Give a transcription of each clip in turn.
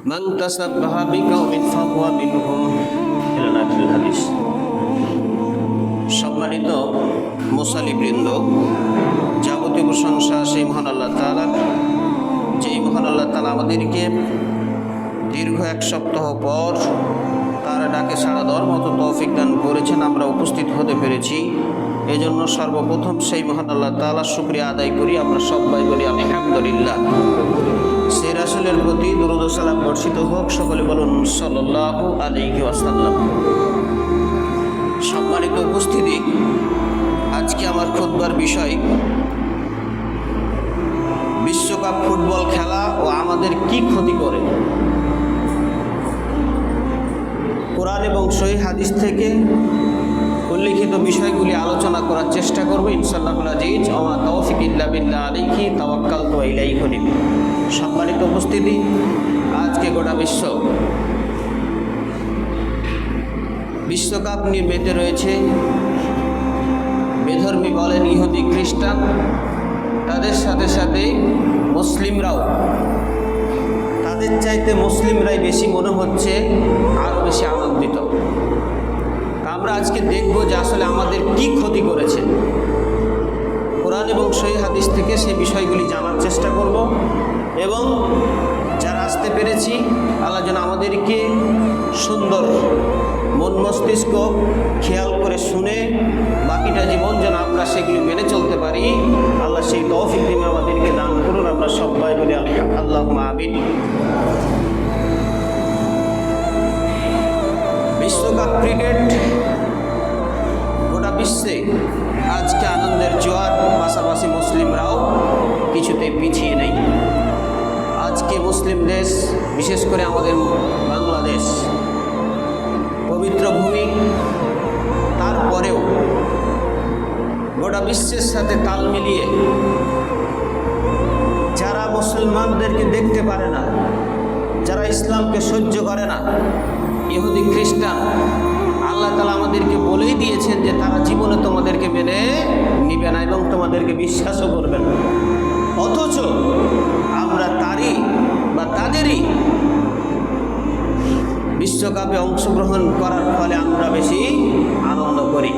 মান তাসাব্বাহা বিকাউমিন ফাহুয়া মিনহুম ইলা আখির হাদিস। সম্মানিত মুসাল্লিবৃন্দ, যাবতীয় প্রশংসা সেই মহান আল্লাহ তাআলার, যেই মহান আল্লাহ তাআলা আমাদেরকে দীর্ঘ এক সপ্তাহ পর তার ডাকে সাড়া দেওয়ার মতো তৌফিক দান করেছেন, আমরা উপস্থিত হতে পেরেছি। এজন্য সর্বপ্রথম সেই মহান আল্লাহ তাআলার শুকরিয়া আদায় করি। আমরা সবাই বলি আলহামদুলিল্লাহ। সেই রাসূলের প্রতি দুরূদ ও সালাম বর্ষিত হোক, সকলে বলুন সাল্লাল্লাহু আলাইহি ওয়াসাল্লাম। সম্মানিত উপস্থিতি, আজকে আমার খুতবার বিষয় বিশ্বকাপ ফুটবল খেলা ও আমাদের কি ক্ষতি করে। কোরআন এবং সহিহ হাদিস থেকে উল্লিখিত বিষয়গুলি আলোচনা করার চেষ্টা করব ইনশাআল্লাহুল আজিজ। ওয়া তাওফিক ইল্লা বিল্লাহ আলাইহি তাওয়াক্কালতু ওয়া ইলাইহি উনীব। সম্মানিত উপস্থিতি, আজকে গোটা বিশ্বকাপ নিয়ে মেতে রয়েছে। বেধর্মী বলেন, ইহুদি খ্রিস্টান, তাদের সাথে সাথে মুসলিমরাও। তাদের চাইতে মুসলিমরাই বেশি মনে হচ্ছে আরও বেশি আনন্দিত। আমরা আজকে দেখব যে আসলে আমাদের কি ক্ষতি করেছে। কোরআন এবং সহিহ হাদিস থেকে সেই বিষয়গুলি জানার চেষ্টা করব, এবং যারা আসতে পেরেছি আল্লাহ যেন আমাদেরকে সুন্দর মন মস্তিষ্ক খেয়াল করে শুনে বাকিটা জীবন যেন আমরা সেগুলি মেনে চলতে পারি, আল্লাহ সেই তৌফিক দিনে আমাদেরকে দান করুন। আমরা সবাই বলি আল্লাহুম্মা আমিন। বিশ্বকাপ ক্রিকেট গোটা বিশ্বে আজকে আনন্দের জোয়ার, পাশাপাশি মুসলিমরাও কিছুতেই পিছিয়ে নেই। আজকে মুসলিম দেশ, বিশেষ করে আমাদের বাংলাদেশ পবিত্র ভূমি, তারপরেও গোটা বিশ্বের সাথে তাল মিলিয়ে যারা মুসলমানদেরকে দেখতে পারে না, যারা ইসলামকে সহ্য করে না, ইহুদি খ্রিস্টান, আল্লাহ তাআলা আমাদেরকে বলেই দিয়েছেন যে তারা জীবনে তোমাদেরকে মেনে নিবে না এবং তোমাদেরকে বিশ্বাসও করবে না। অথচ আমরা তাদেরই বিশ্বকাপে অংশগ্রহণ করার ফলে আমরা বেশি আনন্দ করি।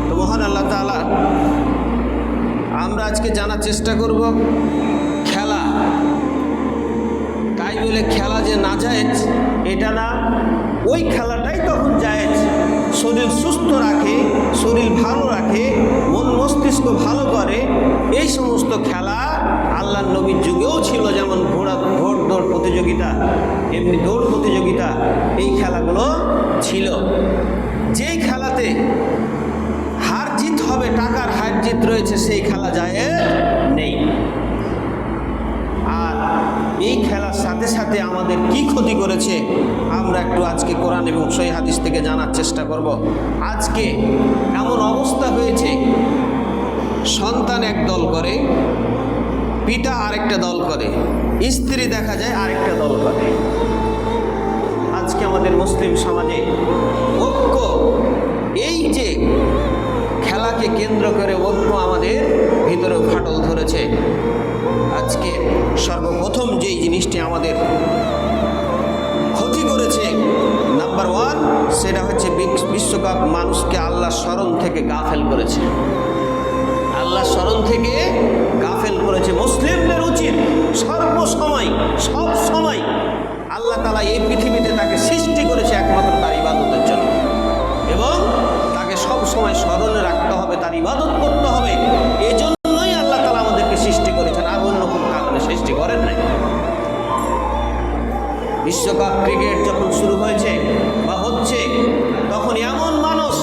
তো মহান আল্লাহ তাআলা, আমরা আজকে জানার চেষ্টা করব খেলা। তাই বলে খেলা যে নাজায়েজ এটা না, ওই খেলাটাই তখন জায়েজ। শরীর সুস্থ রাখে, শরীর ভালো রাখে, মন মস্তিষ্ক ভালো করে, এই সমস্ত খেলা আল্লাহর নবীর যুগেও ছিল। যেমন ঘোড় দৌড় প্রতিযোগিতা, এমনি দৌড় প্রতিযোগিতা, এই খেলাগুলো ছিল। যেই খেলাতে হার জিত হবে, টাকার হার জিত রয়েছে, সেই খেলা জায়েজ নেই। আর এই খেলার সাথে সাথে আমাদের কি ক্ষতি করেছে আমরা একটু আজকে কোরআন এবং সহিহ হাদিস থেকে জানার চেষ্টা করব। আজকে এমন অবস্থা হয়েছে, সন্তান এক দল করে, পিতা আরেকটা দল করে, স্ত্রী দেখা যায় আরেকটা দল করে। আজকে আমাদের মুসলিম সমাজে ঐক্য, এই যে খেলাকে কেন্দ্র করে ঐক্য আমাদের ভিতরে ফাটল ধরেছে। আজকে সর্বপ্রথম যেই জিনিসটি আমাদের ক্ষতি করেছে, নাম্বার 1, সেটা হচ্ছে বিশ্বকাপ মানুষকে আল্লাহর স্মরণ থেকে গাফেল করেছে। আল্লাহর স্মরণ থেকে গাফেল করেছে। মুসলিমদের উচিত সর্বসময়, সব সময়, আল্লাহ তাআলা এই পৃথিবীতে তাকে সৃষ্টি করেছে একমাত্র তার ইবাদতের জন্য, এবং তাকে সব সময় স্মরণে রাখতে হবে, তার ইবাদত করতে হবে। এই জন্যই আল্লাহ তাআলা আমাদেরকে সৃষ্টি করেছেন, আর অন্য কোনো কারণে সৃষ্টি করেন নাই। বিশ্বকাপ ক্রিকেট যখন শুরু হয়েছে বা হচ্ছে, তখন এমন মানুষ,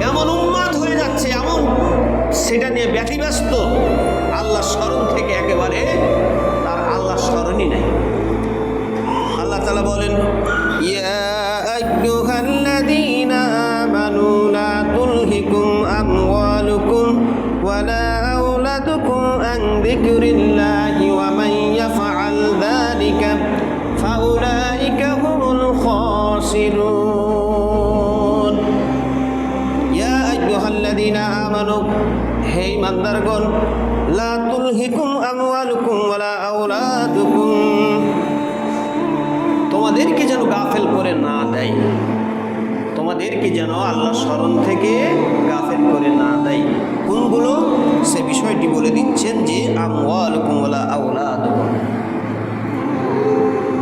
এমন উন্মাদ হয়ে যাচ্ছে, এমন সেটা নিয়ে ব্যতিব্যস্ত, আল্লাহর স্মরণ থেকে একেবারে তার আল্লাহর স্মরণই নেই। আল্লাহ তাআলা বলেন, ইয়া আইয়ুহাল্লাযীনা আমানু লা তুলহিকুম আমওয়ালুকুম ওয়ালা আওলাদুকুম আন যিকরিল্লাহি ওয়া মান ইয়াফআল যালিকা ফাউলাইকা হুমুল খাসিরুন। ইয়া আইয়ুহাল্লাযীনা আমানু, হে ইমানদারগণ, লা তুলহিকুম আমওয়ালুকুম ওয়ালা আওলাদুকুম, তোমাদেরকে যেন গাফেল করে না দেয়, তোমাদেরকে যেন আল্লাহ স্মরণ থেকে গাফেল করে না দেয়। কোনগুলো? সে বিষয়টি বলে দিচ্ছেন যে আমওয়ালুকুম ওয়া আওলাদুকুম,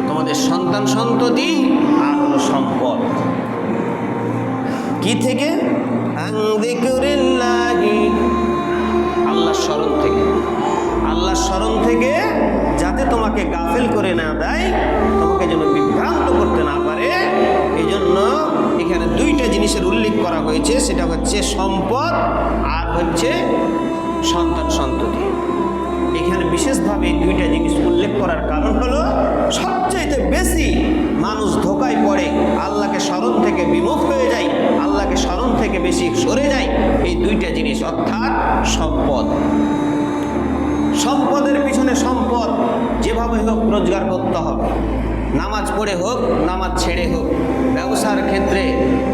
তোমাদের সন্তান সন্ততি আর হলো সম্পদ। কি থেকে? আন যিকরিল্লাহি, আল্লাহ স্মরণ থেকে। আল্লাহ স্মরণ থেকে যাতে তোমাকে গাফেল করে না দেয়, তোমাকে যেন বিভ্রান্ত করতে না পারে, এই জন্য এখানে দুইটা জিনিসের উল্লেখ করা হয়েছে। সেটা হচ্ছে সম্পদ আর হচ্ছে সন্তান সন্ততি। এখানে বিশেষভাবে এই দুইটা জিনিস উল্লেখ করার কারণ হলো সবচাইতে বেশি মানুষ ধোঁকায় পড়ে, আল্লাহকে স্মরণ থেকে বিমুখ হয়ে যায়, আল্লাহকে স্মরণ থেকে বেশি সরে যায় এই দুইটা জিনিস, অর্থাৎ সম্পদ। সম্পদের পিছনে সম্পদ যেভাবে হোক রোজগার করতে হবে, নামাজ পড়ে হোক, নামাজ ছেড়ে হোক। ব্যবসার ক্ষেত্রে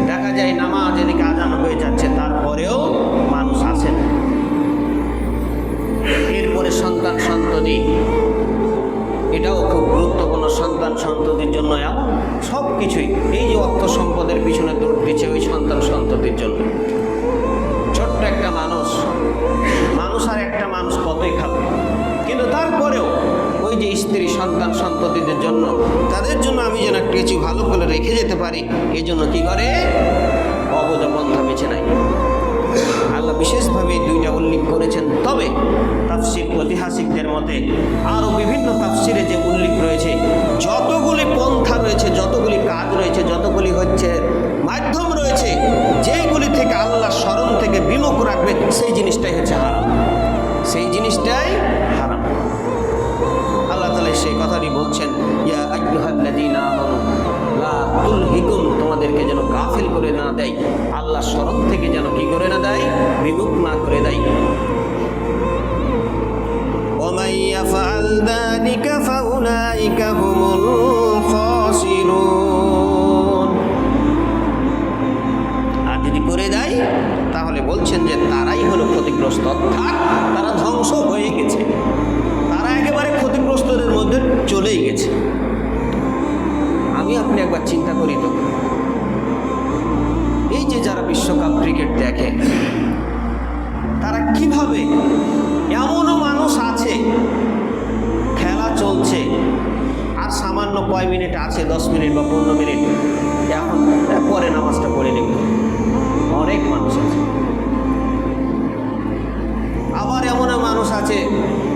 দেখা যায় নামাজ এদিকে আজান হয়ে যাচ্ছে, তারপরেও মানুষ আসেন। এরপরে সন্তান সন্ততি, এটাও খুব গুরুত্বপূর্ণ। সন্তান সন্ততির জন্য এমন সব কিছুই, এই যে অর্থ সম্পদের পিছনে দৌড় দিচ্ছে ওই সন্তান সন্ততির জন্য। ছোট্ট একটা মানুষ আর একটা মানুষ কতই খাবে, কিন্তু তারপরেও ওই যে স্ত্রী সন্তান সন্ততিদের জন্য, তাদের জন্য আমি যেন একটা কিছু ভালো করে রেখে যেতে পারি, এই জন্য কী করে? অবৈধ পন্থা বেছে নেয়। আল্লাহ বিশেষভাবে এই দুইটা উল্লেখ করেছেন। তবে তাফসির ঐতিহাসিকদের মতে আরও বিভিন্ন তাফসিরে যে উল্লেখ রয়েছে, যতগুলি পন্থা রয়েছে, যতগুলি কাজ রয়েছে, যতগুলি হচ্ছে মাধ্যম রয়েছে, যেইগুলি থেকে আল্লাহ স্মরণ থেকে বিমুখ রাখবে, সেই জিনিসটাই হচ্ছে হারাম, সেই জিনিসটাই হারাম। আল্লাহ তাআলা সেই কথাটি বলছেন, ইয়া আইয়ুহাল্লাযীনা আমানু লা তুলহিকুম, তোমাদেরকে যেন গাফিল করে না দেয়, আল্লাহ স্মরণ থেকে যেন কি করে না দেয়, বিমুখ না করে দেয়। ওয়ামান ইয়াফআল যালিকা ফাউলাইকা হুমুল খাসিরুন, আর যদি করে দেয় তাহলে বলছেন যে তারাই হলো ক্ষতিগ্রস্ত, অর্থাৎ তারা ধ্বংস হয়ে গেছে, তারা একেবারে ক্ষতিগ্রস্তদের মধ্যে চলেই গেছে। আমি আপনি একবার চিন্তা করি তো, এই যে যারা বিশ্বকাপ ক্রিকেট দেখে, তারা কিভাবে, এমনও মানুষ আছে খেলা চলছে আর সামান্য কয় মিনিট আছে, 10 মিনিট বা 15 মিনিট, এখন পরে নামাজটা পড়ে নেবে, অনেক মানুষ আছে। আবার এমনও মানুষ আছে,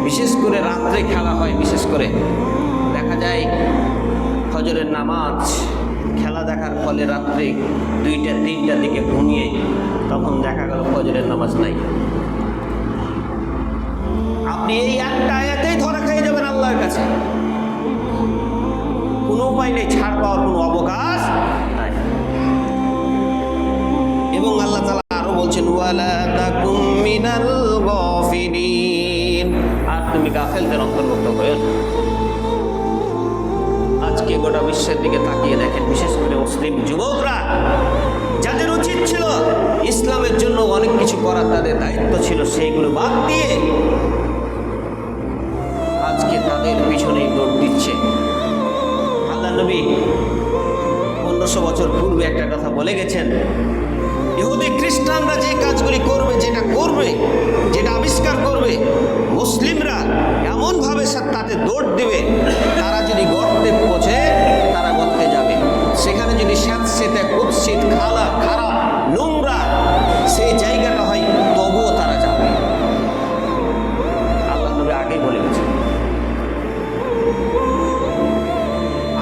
বিশেষ করে রাত্রে খেলা হয়, বিশেষ করে দেখা যায় ফজরের নামাজ খেলা দেখার ফলে রাত্রে 2টা-3টার দিকে ঘুমিয়ে, তখন দেখা গেল ফজরের নামাজ নাই। আপনি এই একটা আয়াতেই ধরা খেয়ে যাবেন আল্লাহর কাছে, কোনো উপায় নেই, ছাড় পাওয়ার কোনো অবকাশ নাই। এবং আল্লাহ তাআলা আরো বলছেন, ওয়ালা তাকুম মিনাল গাফিলিন, আর তুমি গাফেলদের অন্তর্ভুক্ত হয়ো না। আজকে গোটা বিশ্বের দিকে তাকিয়ে দেখেন, বিশেষ করে মুসলিম যুবকরা, যাদের উচিত ছিল ইসলামের জন্য অনেক কিছু করার, তাদের দায়িত্ব ছিল, সেইগুলো বাদ দিয়ে আজকে তাদের পিছনেই দৌড় দিচ্ছে। আল্লাহ নবী 1500 বছর পূর্বে একটা কথা বলে গেছেন, ইহুদি খ্রিস্টানরা যে কাজগুলি করবে, যেটা আবিষ্কার করবে, মুসলিমরা এমনভাবে তাতে দৌড় দেবে, তারা যদি গর্তে পৌঁছে তারা গর্তে যাবে, সেখানে যদি স্যাঁতসেঁতে কুৎসিত খারাপ নোংরা সেই জায়গাটা হয়, তবুও তারা যাবে। আল্লাহ নবী আগেই বলে গেছেন,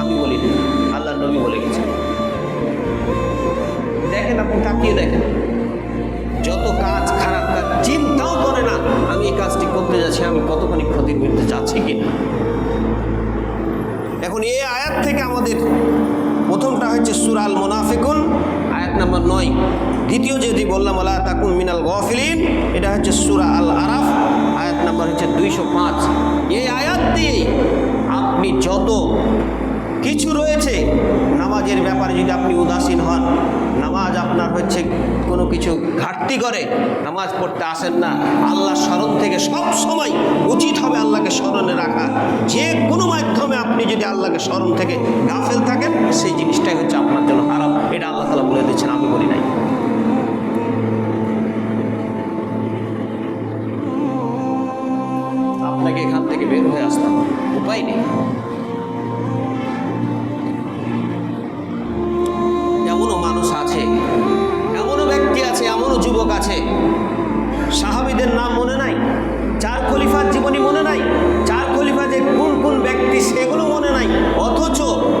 আমি বলিনি, আল্লাহ নবী বলে গেছেন। দেখেন, আপনি তাকিয়ে দেখেন, যত কাজ, খারাপ কাজ, চিন্তাও করে না আমি এই কাজটি করতে যাচ্ছি, আমি কতখানি ক্ষতির বিরুদ্ধে যাচ্ছি কিনা। এখন এই আয়াত থেকে আমাদের প্রথমটা হচ্ছে সূরা আল মুনাফিকুন, আয়াত নাম্বার 9। দ্বিতীয় যেটি বললাম, ওয়ালা তাকুন মিনাল গাফিলিন, এটা হচ্ছে সূরা আল আরাফ, আয়াত নাম্বার হচ্ছে 205। এই আয়াত দিয়ে আপনি যত কিছু রয়েছে নামাজের ব্যাপারে, যদি আপনি উদাসীন হন, নামাজ আপনার হচ্ছে কোনো কিছু ঘাটতি করে, নামাজ পড়তে আসেন না, আল্লাহ স্মরণ থেকে সব সময় উচিত হবে আল্লাহকে স্মরণে রাখা। যে কোনো মাধ্যমে আপনি যদি আল্লাহকে স্মরণ থেকে গাফেল থাকেন, সেই জিনিসটাই হচ্ছে আপনার জন্য হারাম। এটা আল্লাহ তাআলা বলে দিচ্ছেন, আমি বলি নাই। আপনাকে এখান থেকে বের হয়ে আসতাম, উপায় নেই। এমনও মানুষ আছে, এমনও ব্যক্তি আছে, এমনও যুবক আছে, সাহাবীদের নাম মনে নাই, 4 খলিফার জীবনী মনে নাই, 4 খলিফা যে কোন কোন ব্যক্তি সেগুলো মনে নাই, অথচ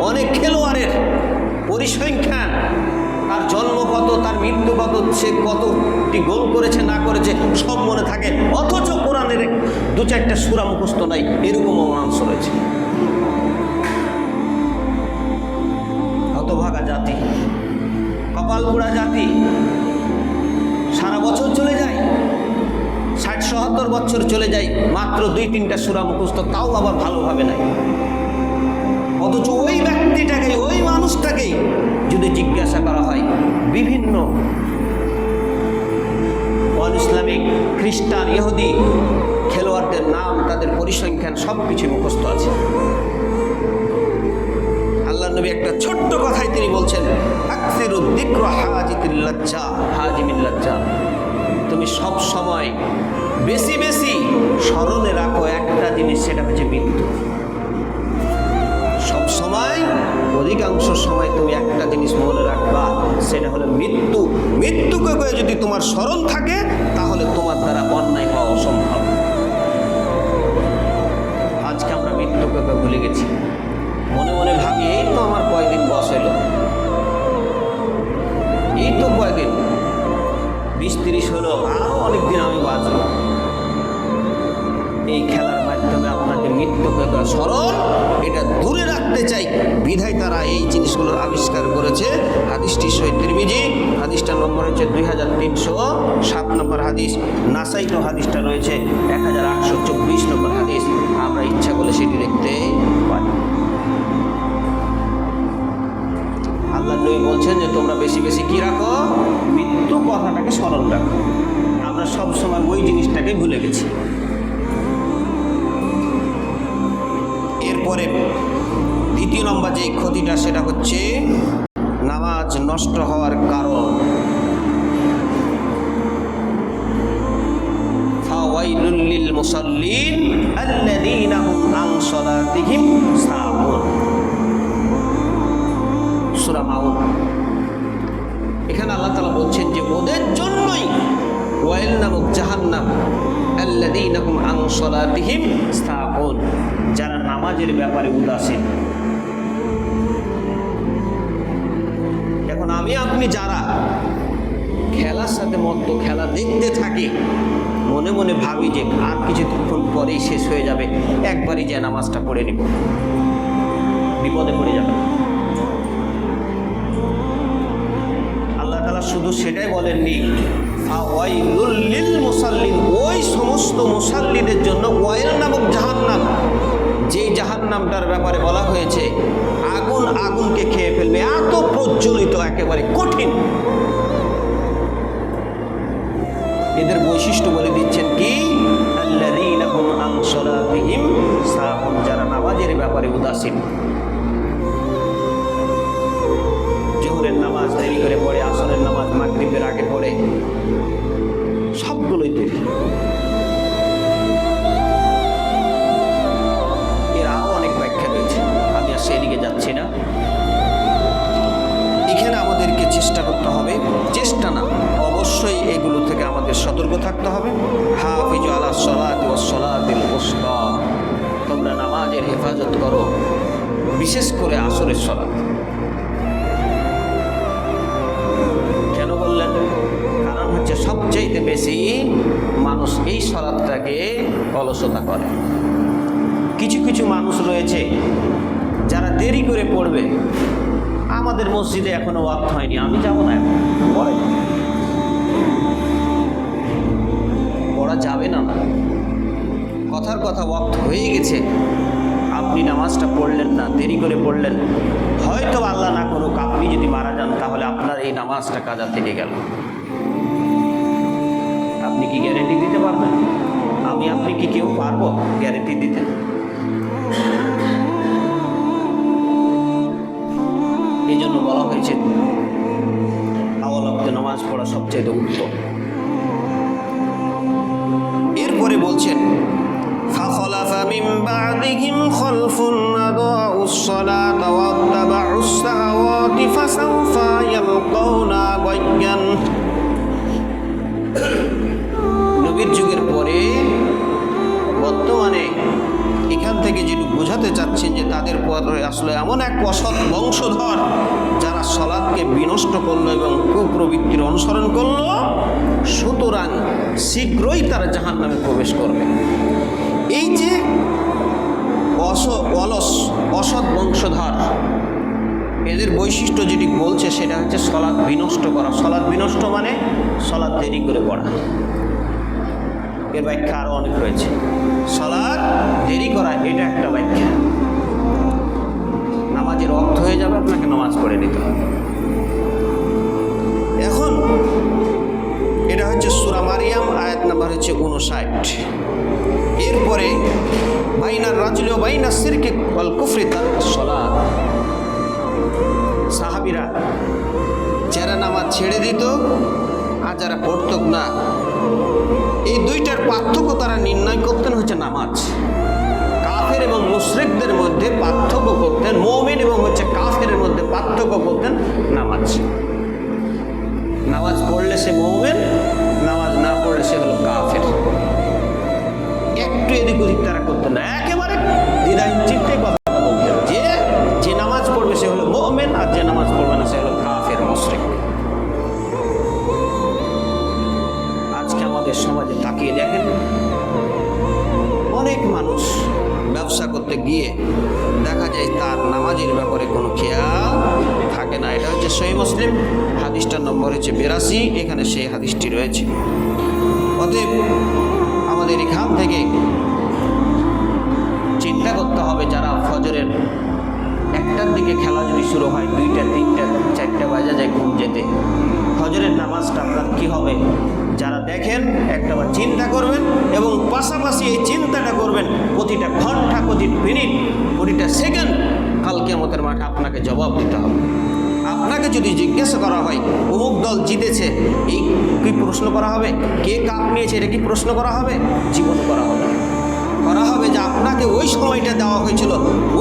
অনেক খেলোয়াড়ের পরিসংখ্যান, তার জন্ম কত, তার মৃত্যু কত, সে কতটি গোল করেছে না করেছে সব মনে থাকে, অথচ কোরআনের 2-4টা সূরা মুখস্থ নাই, এরকমও মানুষ রয়েছে। হতভাগা জাতি, কপাল পোড়া জাতি, সারা বছর চলে যায়, 60-70 বছর চলে যায়, মাত্র 2-3টা সূরা মুখস্থ, তাও আবার ভালোভাবে নাই। অথচ ওই ব্যক্তিটাকে, ওই মানুষটাকে যদি জিজ্ঞাসা করা হয়, বিভিন্ন ইসলামিক, খ্রিস্টান, ইহুদি খেলোয়াড়দের নাম, তাদের পরিসংখ্যান সব কিছু মুখস্থ আছে। আল্লাহ নবী একটা ছোট্ট কথাই তিনি বলছেন, আকসিরুদ যিকর হাজিতিল লাজ্জা, হাজিমিল লাজ্জা, তুমি সব সময় বেশি বেশি স্মরণে রাখো একটা জিনিস, সেটা হচ্ছে মৃত্যু। সব সময়, অধিকাংশ সময় তুমি একটা জিনিস মনে রাখবা, সেটা হলো মৃত্যু। মৃত্যুকে যদি তোমার স্মরণ থাকে, তাহলে তোমার দ্বারা অন্যায় হওয়া অসম্ভব। আজকে আমরা মৃত্যুকে ভুলে গেছি, মনে মনে ভাবি এই তো আমার কয়দিন বয়স হলো, এই তো কয়দিন 20-30 হলো, আরও অনেকদিন আমি বাঁচব। এই খেলার মাধ্যমে আপনাকে মৃত্যুকে স্মরণ এটা দূরে রাখতে চাই, বিধায় তারা এই জিনিসগুলোর আবিষ্কার করেছে। হাদিসটি সহিহ তিরমিজি, হাদিসটার নম্বর হচ্ছে 2307 নম্বর হাদিস। নাসাইতেও হাদিসটা রয়েছে 1824 নম্বর হাদিস। আমরা ইচ্ছা করলে সেটি দেখতে পারি। আল্লাহ নবী বলছেন যে তোমরা বেশি বেশি কি রাখো, মৃত্যু কথাটাকে স্মরণ রাখো। আমরা সব সময় ওই জিনিসটাকে ভুলে গেছি। এরপরে 2 নম্বর যে ক্ষতিটা, সেটা হচ্ছে নামাজ নষ্ট হওয়ার কারণ। ফাওয়াইলুল লিল মুসাল্লিন আল্লাযীনা হুম আন সালাতিহিম সাহুন, সূরা মাউন। এখানে আল্লাহ তাআলা বলছেন যে ওদের জন্যই ওয়াইল নামক জাহান্নাম, আল্লাযীনা হুম আন সালাতিহিম সাহুন, যারা নামাজের ব্যাপারে উদাসীন। এখন আমি আপনি যারা খেলার সাথে মত্ত, খেলা দেখতে থাকি, মনে মনে ভাবি যে আর কিছুক্ষণ পরেই শেষ হয়ে যাবে, একবারই যে নামাজটা পড়ে নিব, বিপদে পড়ে যাবে। আল্লাহ তাআলা শুধু সেটাই বলেননি, ফাওয়াইলুল লিল মুসাল্লিন, ওই সমস্ত মুসাল্লিদের জন্য ওয়াইল নামক জাহান্নাম, যেই জাহান্নামটার ব্যাপারে বলা হয়েছে আগুন আগুনকে খেয়ে ফেলবে, এত প্রজ্বলিত, একেবারে কঠিন। এদের বৈশিষ্ট্য বলে দিচ্ছেন কি, আল্লাযীনা হুম আন সালাতিহিম সাহুন, যারা নামাজের ব্যাপারে উদাসীন। জোহরের নামাজ দেরি করে পড়ে, আসরের নামাজ মাগরিবের আগে পড়ে, সবগুলোই দেরি। এর আরও অনেক ব্যাখ্যা রয়েছে, আমি আর সেদিকে যাচ্ছি না। এখানে আমাদেরকে চেষ্টা করতে হবে, চেষ্টা না, অবশ্যই এগুলো থেকে আমাদের সতর্ক থাকতে হবে। হাফিজু আলাস সালাতি ওয়াস সালাতিল উসতা, তোমরা নামাজের হেফাজত করো, বিশেষ করে আসরের সালাত। কেন বললেন? কারণ হচ্ছে সবচাইতে বেশি মানুষ এই সালাতটাকে অলসতা করে। কিছু কিছু মানুষ রয়েছে যারা দেরি করে পড়বে, আমাদের মসজিদে এখনো ওয়াক্ত হয়নি, আমি যাব না, এখন পড়া যাবে না। কথার কথা ওয়াক্ত হয়ে গেছে, আপনি নামাজটা পড়লেন না, দেরি করে পড়লেন, হয়তো আল্লাহ না করুক আপনি যদি মারা যান, তাহলে আপনার এই নামাজটা কাজা থেকে গেল। আপনি কি গ্যারেন্টি দিতে পারবেন? আমি আপনি কি কেউ পারবো গ্যারেন্টি দিতে? এই জন্য বলা হয়েছে আওয়াল ওয়াক্তে নামাজ পড়া সবচেয়ে উত্তম। এরপরে বলছেন فخلف من بعدهم خلف أضاعوا الصلاة واتبعوا الشهوات فسوف يلقون غيا। নবীর যুগের পরে বর্তমানে এখান থেকে যেটুকু বোঝাতে চাচ্ছেন যে তাদের পরে আসলে এমন এক অসৎ বংশধর যারা সালাতকে বিনষ্ট করলো এবং কুপ্রবৃত্তির অনুসরণ করলো, সুতরাং শীঘ্রই তারা জাহান্নামে প্রবেশ করবে। এই যে অসৎ বংশধর, এদের বৈশিষ্ট্য যেটি বলছে সেটা হচ্ছে সালাত বিনষ্ট করা। সালাত বিনষ্ট মানে সালাত দেরি করে পড়া। এর ব্যাখ্যা আরও অনেক রয়েছে। সালাত দেরি করা এটা একটা ব্যাখ্যা। নামাজের অর্থ হয়ে যাবে, আপনাকে নামাজ পড়ে নিতে হবে। এখন এটা হচ্ছে সূরা মারিয়াম, আয়াত নাম্বার হচ্ছে 59। এরপরে বাইনার রাজুলি ও বাইনার শিরকি ওয়াল কুফরি তারকুস সালাত। সাহাবীরা যারা নামাজ ছেড়ে দিত আর যারা পড়ত না, এই দুইটার পার্থক্য তারা নির্ণয় করতেন হচ্ছে নামাজ। কাফের এবং মুশরিকদের মধ্যে পার্থক্য করতেন, মুমিন এবং হচ্ছে কাফের মধ্যে পার্থক্য করতেন নামাজ। নামাজ পড়লে সে মুমিন, নামাজ না পড়লে সে হলো কাফের। একটু এদিক ওদিক তারা করতেন না, একেবারে দ্বিধাহীন চিত্তে কথা বলতেন যে নামাজ পড়বে সে হলো মুমিন, আর যে নামাজ পড়বে না সে হলো কাফের মুশরিক। আজকে আমাদের সমাজে তাকিয়ে দেখেন, অনেক মানুষ ব্যবসা করতে গিয়ে দেখা যায় তার নামাজের ব্যাপারে কোনো খেয়াল থাকে না। এটা হচ্ছে সহিহ মুসলিম, হাদিসটার নম্বর হচ্ছে 82, এখানে সেই হাদিসটি রয়েছে। অতএব আমাদের এখান থেকে চিন্তা করতে হবে, যারা ফজরের 1টার দিকে খেলা যদি শুরু হয়, 2টা 3টা 4টা বাজে যায় ঘুম যেতে, ফজরের নামাজটা আপনার কী হবে? যারা দেখেন একটাবার চিন্তা করবেন এবং পাশাপাশি এই চিন্তাটা করবেন প্রতিটা ঘন্টা, প্রতিটা মিনিট, প্রতিটা সেকেন্ড কাল কিয়ামতের মাঠে আপনাকে জবাব দিতে হবে। আপনাকে যদি জিজ্ঞাসা করা হয় অমুক দল জিতেছে, এই কি প্রশ্ন করা হবে? কে কাপ নিয়েছে, এটা কি প্রশ্ন করা হবে? জীবন করা হবে যে আপনাকে ওই সময়টা দেওয়া হয়েছিল,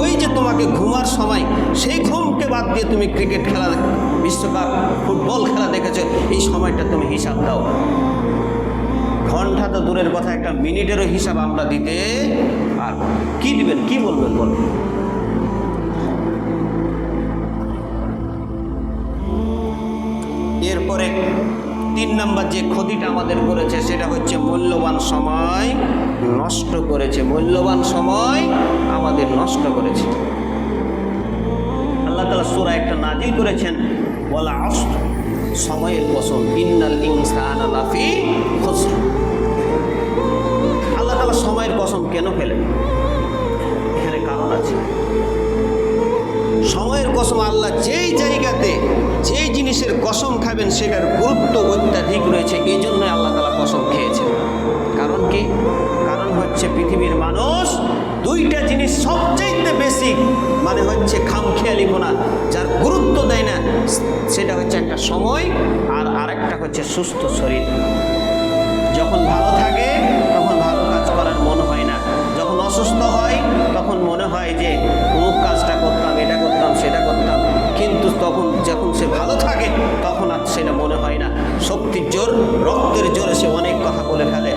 ওই যে তোমাকে ঘুমার সময়, সেই ঘুমকে বাদ দিয়ে তুমি ক্রিকেট খেলা, বিশ্বকাপ ফুটবল খেলা দেখেছো, এই সময়টা তুমি হিসাব দাও। ঘন্টা তো দূরের কথা, একটা মিনিটেরও হিসাব আমরা দিতে আর কি দিবেন, কি বলবেন বলুন? এরপরে 3 নম্বর যে ক্ষতিটা আমাদের করেছে সেটা হচ্ছে মূল্যবান সময় নষ্ট করেছে। মূল্যবান সময় আমাদের নষ্ট করেছে। আল্লাহ তাআলা সূরা একটা নাজিল করেছেন, ওয়াল আসর, সময়ের কসম, ইন্নাল ইনসানা লাফি খুসর। আল্লাহ তাআলা সময়ের কসম কেন ফেলেন? এখানে কারণ আছে। সময়ের কসম, আল্লাহ যেই জায়গাতে যেই জিনিসের কসম খাবেন সেটার গুরুত্ব অত্যাধিক রয়েছে, এই জন্যই আল্লাহ তাআলা কসম খেয়েছেন। কারণ কি? কারণ হচ্ছে পৃথিবীর মানুষ 2টা জিনিস সবচাইতে বেশি মানে হচ্ছে খামখেয়ালিপনা, যার গুরুত্ব দেয় না, সেটা হচ্ছে একটা সময় আর আরেকটা হচ্ছে সুস্থ শরীর। যখন ভালো থাকে তখন ভালো কাজ করার মন হয় না, যখন অসুস্থ হয় তখন মনে হয় যে অমুক কাজটা করতাম, এটা করতাম, সেটা করতাম, কিন্তু তখন যখন সে ভালো থাকে তখন আর সেটা মনে হয় না। শক্তির জোর, রক্তের জোরে সে অনেক কথা বলে ফেলে,